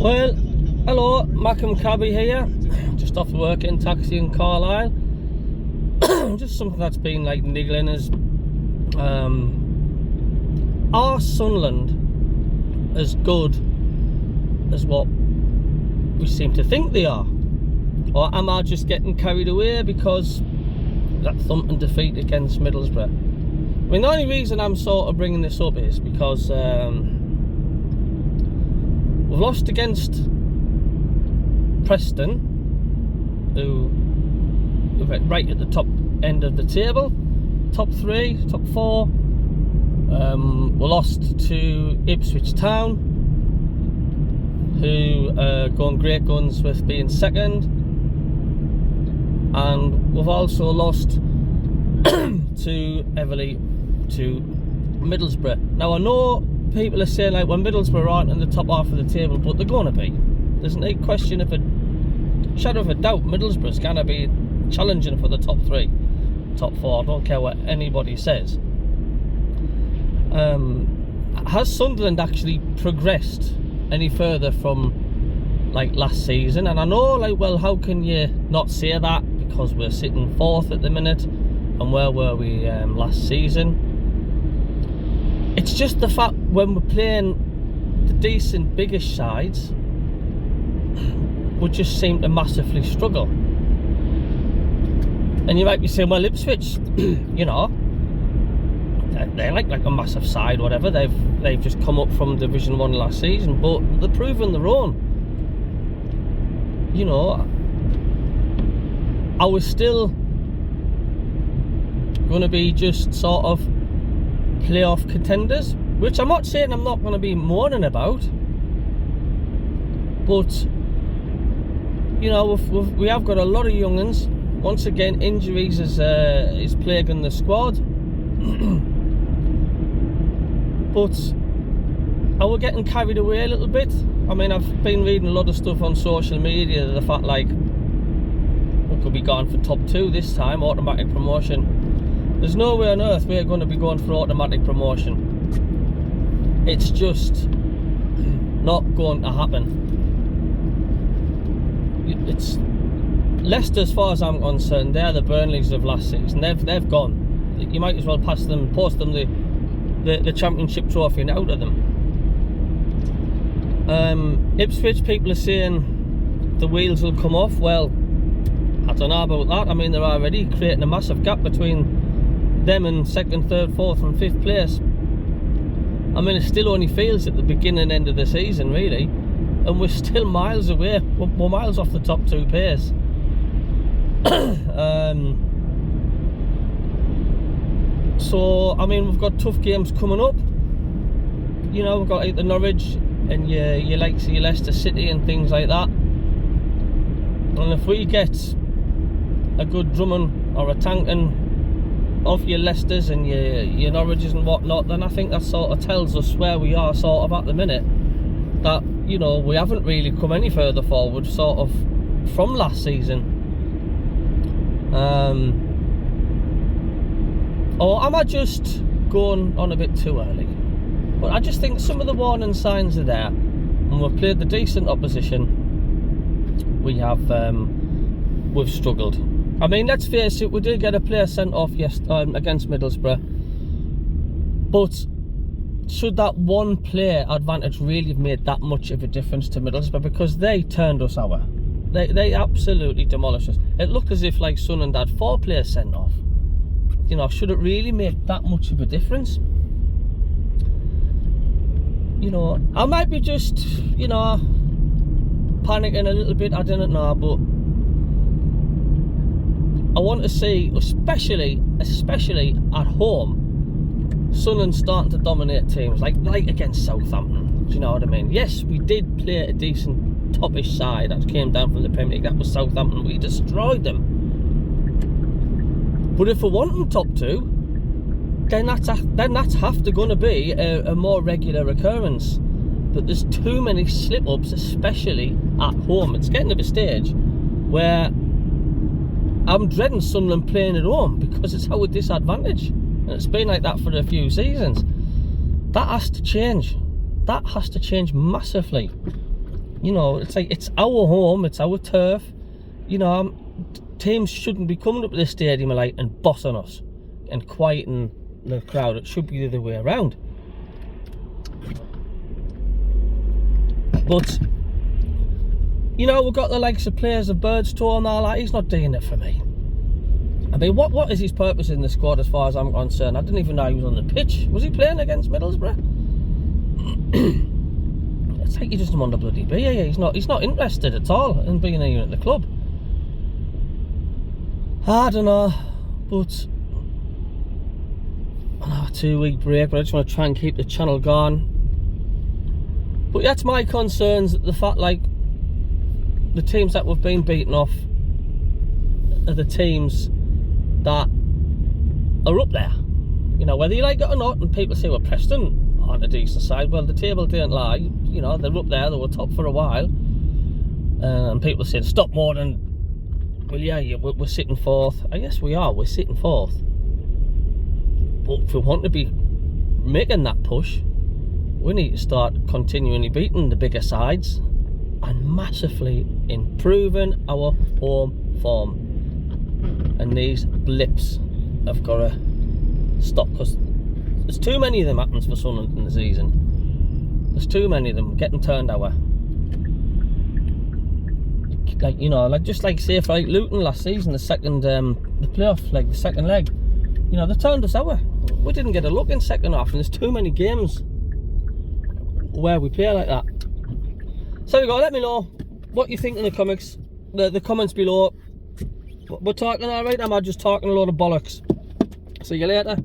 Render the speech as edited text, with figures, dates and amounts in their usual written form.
Well, hello, Mackham Cabby here, just off work in taxi in Carlisle. Just something that's been like niggling us. Are Sunderland as good as what we seem to think they are? Or am I just getting carried away because that thumping defeat against Middlesbrough? I mean, the only reason I'm sort of bringing this up is because we've lost against Preston, who are right at the top end of the table, top 3, top 4. We lost to Ipswich Town, who are going great guns with being second, and we've also lost to Everley, to Middlesbrough. Now I know people are saying like, well, Middlesbrough aren't in the top half of the table, but they're going to be. There's no question of a shadow of a doubt Middlesbrough's going to be challenging for the top 3, top 4. I don't care what anybody says. Has Sunderland actually progressed any further from like last season? And I know, like, well, how can you not say that, because we're sitting 4th at the minute, and where were we last season? It's just the fact when we're playing the decent biggish sides, we just seem to massively struggle. And you might be saying, well, Ipswich, you know, they're like a massive side, whatever. They've just come up from Division 1 last season, but they're proving their own. You know, I was still going to be just sort of playoff contenders, which I'm not saying I'm not going to be moaning about, but you know, we have got a lot of young uns. Once again, injuries is plaguing the squad. But are we getting carried away a little bit? I mean, I've been reading a lot of stuff on social media, the fact like we could be going for top 2 this time, automatic promotion. There's no way on earth we're going to be going for automatic promotion. It's just not going to happen. It's Leicester, as far as I'm concerned, they're the Burnleys of last season. They've gone. You might as well post them the championship trophy and out of them. Ipswich, people are saying the wheels will come off. Well, I don't know about that. I mean, they're already creating a massive gap between them and 2nd, 3rd, 4th and 5th place. I mean, it still only feels at the beginning and end of the season, really, and we're still miles away. We're miles off the top 2 pace. So, I mean, we've got tough games coming up. You know, we've got like the Norwich and your likes of your Leicester City and things like that. And if we get a good drumming or a tanking of your Leicesters and your Norwiches and whatnot, then I think that sort of tells us where we are sort of at the minute. That, you know, we haven't really come any further forward sort of from last season. Or am I just going on a bit too early? But I just think some of the warning signs are there, and we've played the decent opposition. We've struggled. I mean, let's face it, we did get a player sent off against Middlesbrough, but should that one player advantage really have made that much of a difference to Middlesbrough? Because they turned us over. They absolutely demolished us. It looked as if like Sunderland had 4 players sent off. You know, should it really make that much of a difference? You know, I might be just, you know, panicking a little bit, I don't know, but I want to see, especially at home, Sunderland starting to dominate teams, like against Southampton. Do you know what I mean? Yes, we did play a decent topish side that came down from the Premier League. That was Southampton. We destroyed them. But if we're wanting top 2, then that's have to going to be a more regular occurrence. But there's too many slip-ups, especially at home. It's getting to the stage where I'm dreading Sunderland playing at home because it's our disadvantage. And it's been like that for a few seasons. That has to change. That has to change massively. You know, it's like, it's our home, it's our turf. You know, teams shouldn't be coming up to this stadium like and bossing us and quieting the crowd. It should be the other way around. But you know, we've got the likes of players of Birdstow and all that. He's not doing it for me. I mean, what is his purpose in the squad as far as I'm concerned? I didn't even know he was on the pitch. Was he playing against Middlesbrough? It's like he doesn't want to bloody be here. He's not interested at all in being here at the club. I don't know, but I know a 2-week break, but I just want to try and keep the channel going. But that's my concerns, the fact like the teams that we've been beaten off are the teams that are up there. You know, whether you like it or not, and people say, well, Preston aren't a decent side. Well, the table didn't lie. You know, they're up there, they were top for a while. And people say, stop more than, well, yeah, we're sitting fourth. I guess we are, we're sitting fourth. But if we want to be making that push, we need to start continually beating the bigger sides and massively improving our home form. And these blips have got to stop, because there's too many of them happens for Sunderland in the season. There's too many of them getting turned our. Like, you know, like just like say for like Luton last season, the second the playoff, like the second leg, you know, they turned us our. We didn't get a look in second half, and there's too many games where we play like that. So you go, let me know what you think in the comments below. We're talking alright, am I just talking a load of bollocks? See you later.